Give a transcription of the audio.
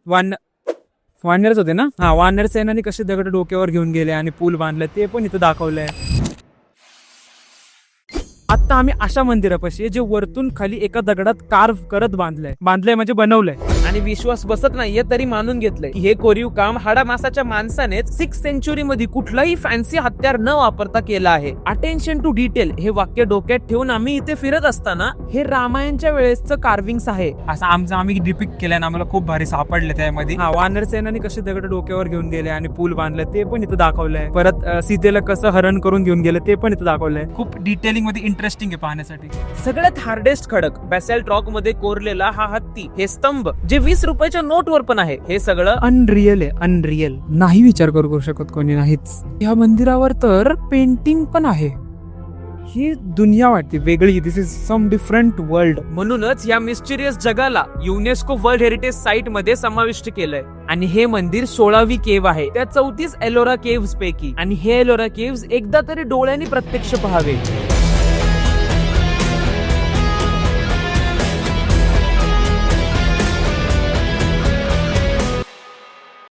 वानरच होते ना. हा, वानर सैन्याने कसे दगड डोक्यावर घेऊन गेले आणि पूल बांधले ते पण इथं दाखवलंय. आता आम्ही अशा मंदिरापाशी जे वरतून खाली एका दगडात कार्व करत बांधलंय म्हणजे बनवलंय. आणि विश्वास बसत नाहीये तरी मानून घेतलंय की हे कोरीव काम हाडामासाच्या माणसाने 6th सेंचुरी मध्ये कुठलाही फॅन्सी हत्यार न वापरता केलं आहे. अटेन्शन टू डिटेल हे वाक्य डोक्यात ठेवून आम्ही इथे फिरत असताना हे रामायणच्या वेळेसचं कार्विंग्स आहे असं आम्ही डिपिक्ट केलंय आणि आम्हाला खूप भारी सापडले त्यामध्ये. हा, वानर सेनाने कसे दगड डोक्यावर घेऊन गेले आणि पूल बांधले ते पण इथं दाखवलंय. परत सीतेला कसं हरण करून घेऊन गेले ते पण इथं दाखवलंय. खूप डिटेलिंग मध्ये इंटरेस्टिंग आहे पाहण्यासाठी. सगळ्यात हार्डेस्ट खडक बेसल्ट रॉक मध्ये कोरलेला हा हत्ती, हे स्तंभ जे 20 रुपयाच्या नोट वर पण आहे, हे सगळं अनरियल आहे. अनरियल नाही विचार करू शकत कोणी नाहीच. या मंदिरावर तर पेंटिंग पण आहे. ही दुनिया वाटते वेगळी. दिस इज सम डिफरंट वर्ल्ड. म्हणूनच या मिस्टिरियस जगाला युनेस्को वर्ल्ड हेरिटेज साइट मध्ये समाविष्ट केलंय. आणि हे मंदिर 16वी केव्ह आहे त्या 34 एलोरा केव्ह्स पैकी. आणि हे एलोरा केव्ह्स एकदा तरी डोळ्यांनी प्रत्यक्ष पहावे.